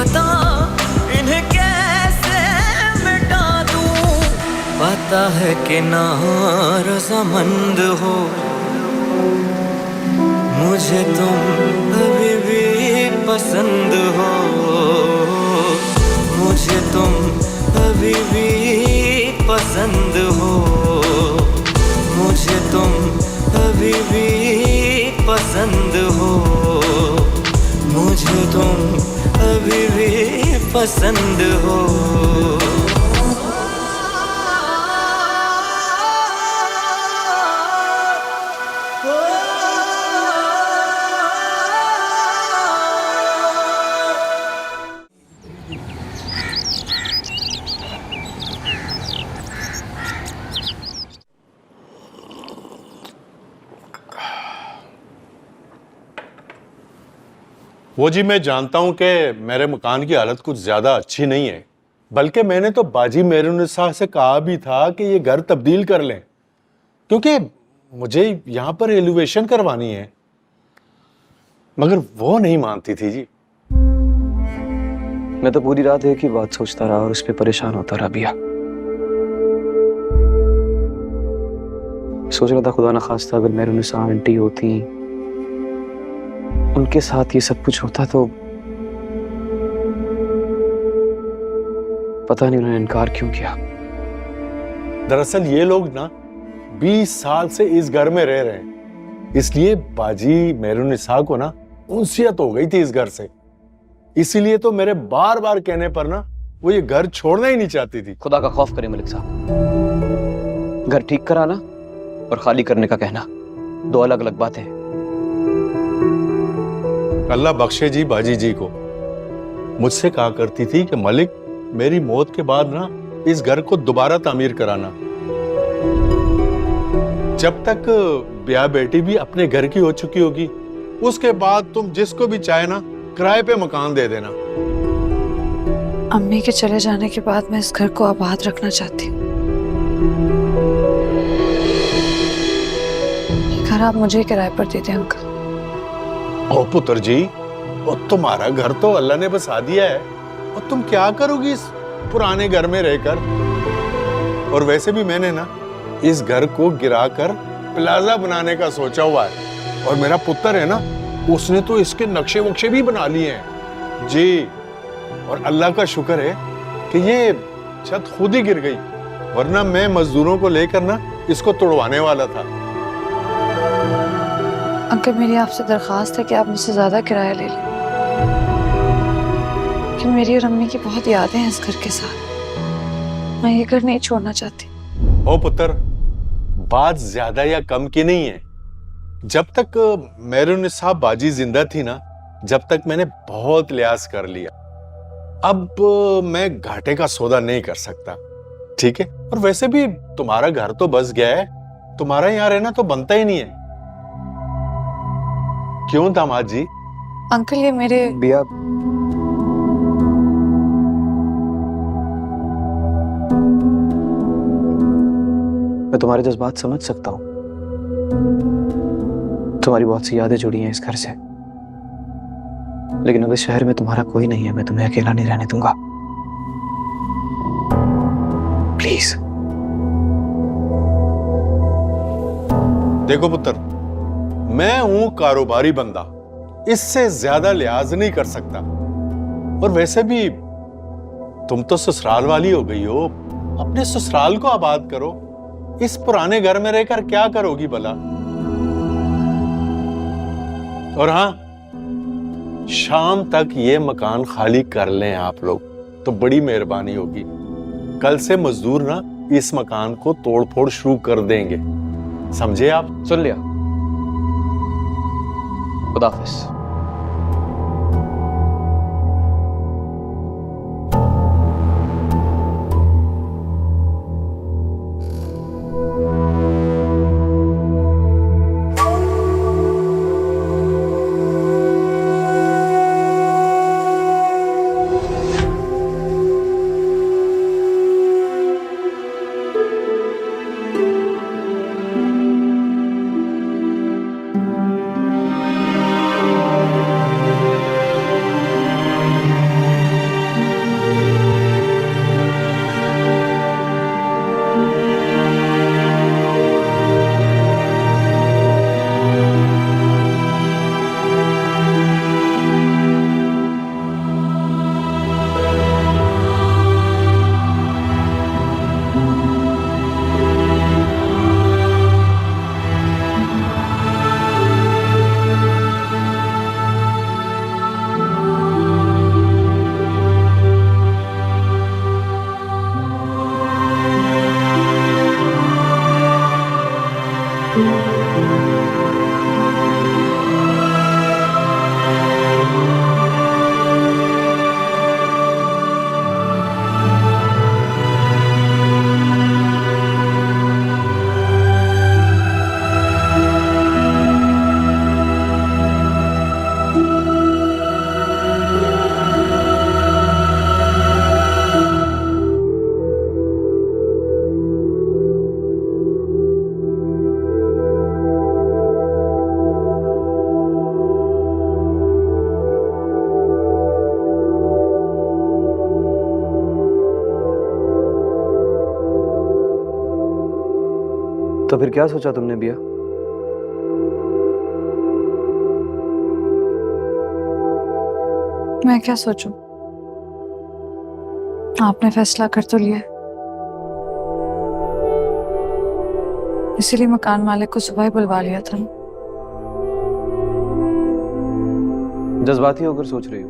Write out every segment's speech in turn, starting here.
बता इन्हें कैसे मिटा दूं। पता है कि ना रज़ामंद हो, मुझे तुम अभी भी पसंद हो, मुझे तुम अभी भी पसंद हो, मुझे तुम अभी भी पसंद हो, मुझे तुम अभी भी पसंद हो। वो जी मैं जानता हूं कि मेरे मकान की हालत कुछ ज्यादा अच्छी नहीं है, बल्कि मैंने तो बाजी मेहरुन्निसा से कहा भी था कि ये घर तब्दील कर लें, क्योंकि मुझे यहां पर एलिवेशन करवानी है, मगर वो नहीं मानती थी जी। मैं तो पूरी रात एक ही बात सोचता रहा और उस पर परेशान होता रहा बिया। सोच रहा था खुदा ना खास्ता अगर मेहरुन्निसा आंटी होती, उनके साथ ये सब कुछ होता तो पता नहीं उन्होंने इनकार क्यों किया। दरअसल ये लोग ना 20 साल से इस घर में रह रहे हैं, इसलिए बाजी मेहरुन्निसा को ना उनसियत हो गई थी इस घर से। इसीलिए तो मेरे बार बार कहने पर ना वो ये घर छोड़ना ही नहीं चाहती थी। खुदा का खौफ करे मलिक साहब, घर ठीक कराना और खाली करने का कहना दो अलग अलग बातें हैं। अल्लाह बख्शे जी बाजी जी को। मुझसे कहा करती थी कि मलिक मेरी मौत के बाद ना इस घर को दोबारा तामीर कराना, जब तक ब्याह बेटी भी अपने घर की हो चुकी होगी, उसके बाद तुम जिसको भी चाहे ना किराए पे मकान दे देना। अम्मी के चले जाने के बाद मैं इस घर को आबाद रखना चाहती हूँ। ये घर आप मुझे किराए पर दे दें अंकल। ओ पुत्र जी, और तुम्हारा घर तो अल्लाह ने बसा दिया है, और तुम क्या करोगी इस पुराने घर में रहकर। और वैसे भी मैंने ना इस घर को गिराकर प्लाजा बनाने का सोचा हुआ है, और मेरा पुत्र है ना उसने तो इसके नक्शे वक्शे भी बना लिए हैं जी। और अल्लाह का शुक्र है कि ये छत खुद ही गिर गई, वरना मैं मजदूरों को लेकर ना इसको तोड़वाने वाला था। अंकल मेरी आपसे दरख्वास्त है कि आप मुझसे ज्यादा किराया ले लें, लेकिन मेरी और अम्मी की बहुत यादें हैं इस घर के साथ। मैं ये घर नहीं छोड़ना चाहती। ओ पुत्र, बात ज्यादा या कम की नहीं है। जब तक मेहरुन्निसा बाजी जिंदा थी ना, जब तक मैंने बहुत लिहाज कर लिया। अब मैं घाटे का सौदा नहीं कर सकता, ठीक है। और वैसे भी तुम्हारा घर तो बस गया है, तुम्हारा यहाँ रहना तो बनता ही नहीं है। क्यों दामाद जी? अंकल ये मेरे बिया, मैं तुम्हारे जज्बात समझ सकता हूं। तुम्हारी बहुत सी यादें जुड़ी हैं इस घर से, लेकिन अब इस शहर में तुम्हारा कोई नहीं है। मैं तुम्हें अकेला नहीं रहने दूंगा, प्लीज। देखो पुत्र, मैं हूं कारोबारी बंदा, इससे ज्यादा लिहाज नहीं कर सकता। और वैसे भी तुम तो ससुराल वाली हो गई हो, अपने ससुराल को आबाद करो। इस पुराने घर में रहकर क्या करोगी भला? और हाँ, शाम तक ये मकान खाली कर लें आप लोग तो बड़ी मेहरबानी होगी। कल से मजदूर ना इस मकान को तोड़फोड़ शुरू कर देंगे, समझे आप? सुन लिया, खुदा हाफिज। तो फिर क्या सोचा तुमने बिया? मैं क्या सोचूं? आपने फैसला कर तो लिया है। इसीलिए मकान मालिक को सुबह ही बुलवा लिया था। जज्बाती होकर सोच रही हो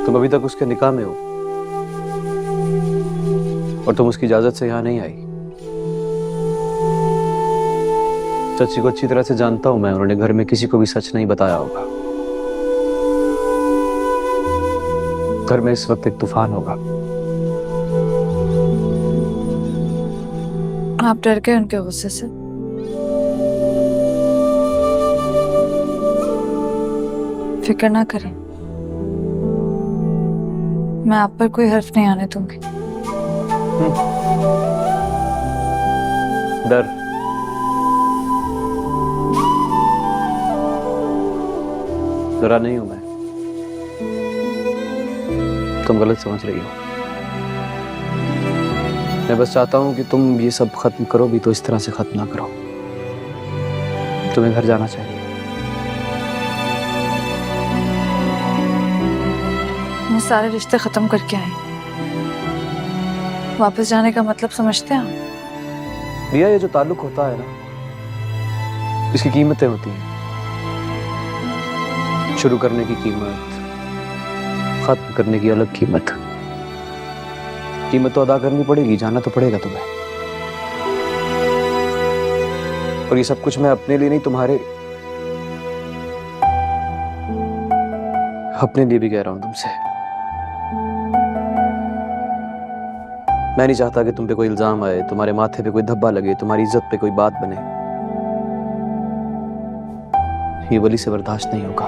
तुम अभी तक उसके निकाह में हो और तुम उसकी इजाजत से यहां नहीं आई। चाची को अच्छी तरह से जानता हूं मैं, उन्होंने घर में किसी को भी सच नहीं बताया होगा। घर में इस वक्त एक तूफान होगा। आप डर गए उनके गुस्से से? फिक्र ना करें, मैं आप पर कोई हर्फ नहीं आने दूंगी। डर डरा नहीं हूं मैं, तुम गलत समझ रही हो। मैं बस चाहता हूं कि तुम ये सब खत्म करो भी तो इस तरह से खत्म ना करो। तुम्हें घर जाना चाहिए। मैं सारे रिश्ते खत्म करके आई। वापस जाने का मतलब समझते हैं आप? भैया ये जो ताल्लुक होता है ना, इसकी कीमतें होती हैं। शुरू करने की कीमत, खत्म करने की अलग कीमत। कीमत तो अदा करनी पड़ेगी, जाना तो पड़ेगा तुम्हें। और ये सब कुछ मैं अपने लिए नहीं, तुम्हारे अपने लिए भी कह रहा हूं तुमसे। मैं नहीं चाहता कि तुम पे कोई इल्जाम आए, तुम्हारे माथे पे कोई धब्बा लगे, तुम्हारी इज्जत पे कोई बात बने। ये वली से बर्दाश्त नहीं होगा।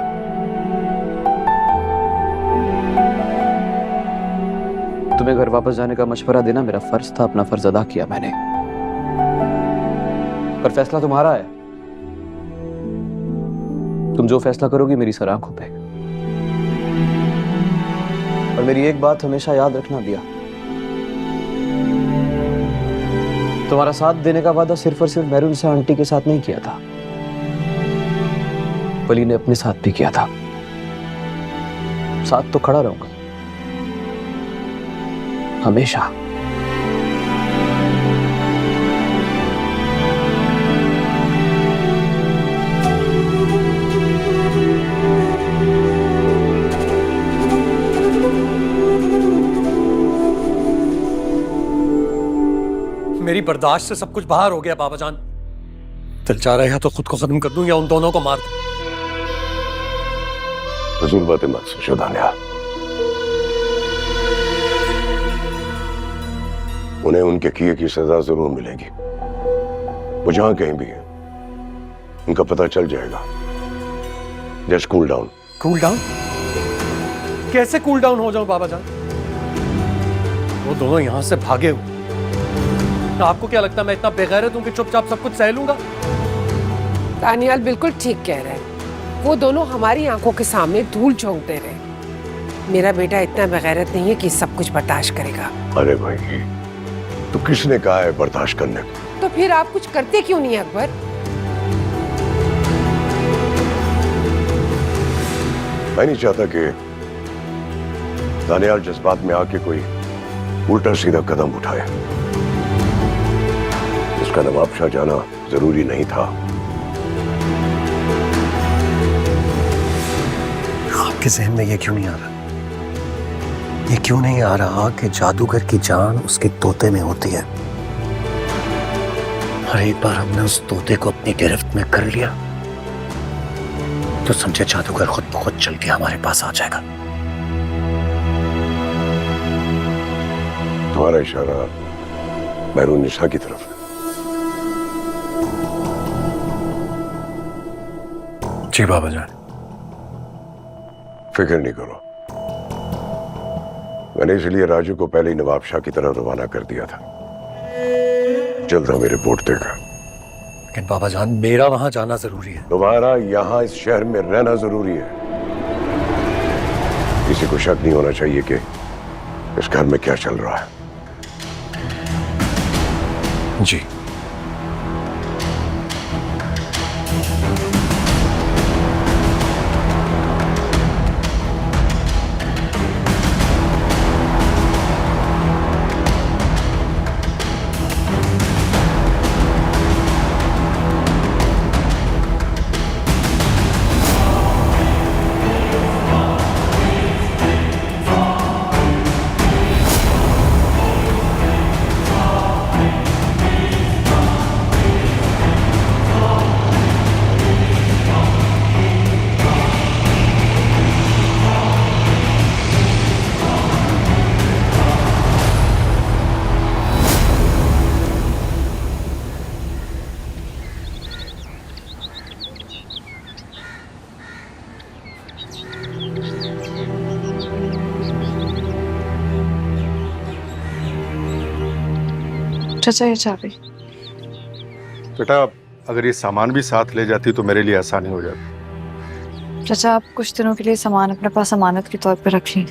तुम्हें घर वापस जाने का मशवरा देना मेरा फर्ज था, अपना फर्ज अदा किया मैंने। पर फैसला तुम्हारा है। तुम जो फैसला करोगी मेरी सर आंखों पे। और मेरी एक बात हमेशा याद रखना बिया, तुम्हारा साथ देने का वादा सिर्फ और सिर्फ मेहरून से आंटी के साथ नहीं किया था, वली ने अपने साथ भी किया था। साथ तो खड़ा रहूंगा हमेशा। मेरी बर्दाश्त से सब कुछ बाहर हो गया बाबा जान। दिल चाह रहा है या तो खुद को खत्म कर दूं या उन दोनों को मार दूं। फजूल बातें मत सोचो दानिया। उन्हें उनके किए की सजा जरूर मिलेगी। वो जहां कहीं भी है उनका पता चल जाएगा। Just cool down. Cool down? कैसे कूल डाउन हो जाऊं बाबा जान? वो दोनों यहां से भागे हुए। आपको क्या लगता है मैं इतना बेगैरत हूं कि चुपचाप सब कुछ सह लूंगा? दानियाल बिल्कुल ठीक कह रहा है। वो दोनों हमारी आंखों के सामने धूल झोंकते रहे। मेरा बेटा इतना बेगैरत नहीं है कि सब कुछ बर्दाश्त करेगा। अरे भाई, तो किसने कहा है बर्दाश्त करने को? तो फिर आप कुछ करते क्यों नहीं अकबर? मैं नहीं चाहता कि दानियाल जज्बात में आके कोई उल्टा सीधा कदम उठाए। उसका नवाबशाह जाना जरूरी नहीं था। आपके जहन में ये क्यों नहीं आ रहा? ये क्यों नहीं आ रहा कि जादूगर की जान उसके तोते में होती है? और एक बार हमने उस तोते को अपनी गिरफ्त में कर लिया तो समझे जादूगर खुद ब खुद चल के हमारे पास आ जाएगा। तुम्हारा इशारा मेहरून निशा की तरफ है। जी बाबा जान। फिक्र नहीं करो, मैंने इसलिए राजू को पहले ही नवाबशाह की तरफ रवाना कर दिया था। जल्द हमें रिपोर्ट देगा। लेकिन बाबा जान, मेरा वहां जाना जरूरी है। तुम्हारा यहाँ इस शहर में रहना जरूरी है। किसी को शक नहीं होना चाहिए कि इस घर में क्या चल रहा है। जी। चाचा ये चाबी। बेटा अगर ये सामान भी साथ ले जाती तो मेरे लिए आसानी हो जाती। चाचा आप कुछ दिनों के लिए सामान अपने पास अमानत के तौर पर रख लीं।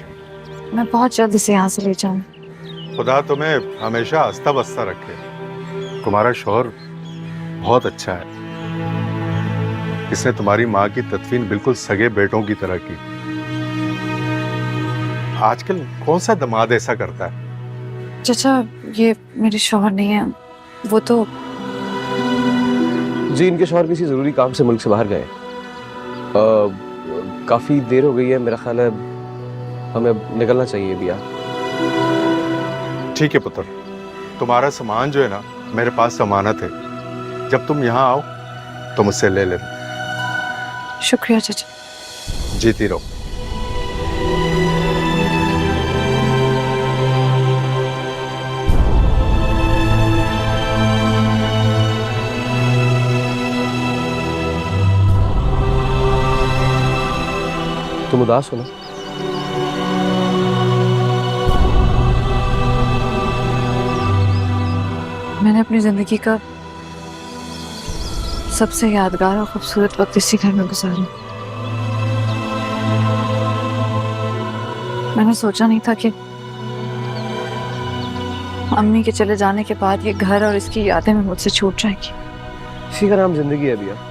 मैं बहुत जल्द इसे यहाँ से ले जाऊँ। खुदा तुम्हें हमेशा हंसता बसता रखे। तुम्हारा शौहर बहुत अच्छा है। इसने तुम्हारी माँ की तदफीन बिल्कुल सगे बेटों की तरह की। आजकल कौन सा दामाद ऐसा करता है? चाचा ये मेरे शौहर नहीं है, वो तो जी इनके शौहर किसी जरूरी काम से मुल्क से बाहर गए। काफी देर हो गई है, मेरा ख्याल है हमें अब निकलना चाहिए भैया। ठीक है पुत्र, तुम्हारा सामान जो है ना मेरे पास अमानत है। जब तुम यहाँ आओ तो मुझसे ले लेना। शुक्रिया चाचा। जीती रहो। तुम उदास हो ना? मैंने अपनी जिंदगी का सबसे यादगार और खूबसूरत वक्त इसी घर में गुजारा। मैंने सोचा नहीं था कि अम्मी के चले जाने के बाद ये घर और इसकी यादें में मुझसे छूट जाएंगी। इसी का नाम जिंदगी है भैया।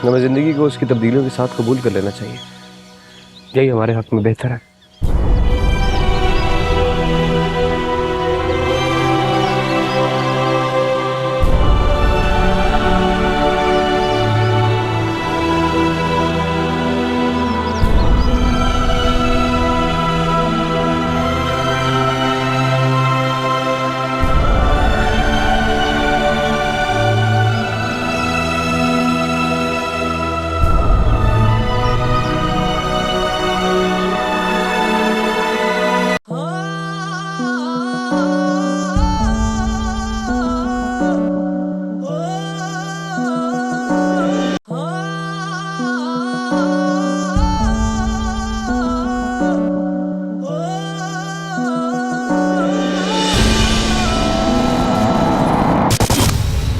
हमें जिंदगी को उसकी तब्दीलियों के साथ कबूल कर लेना चाहिए। यही हमारे हक में बेहतर है।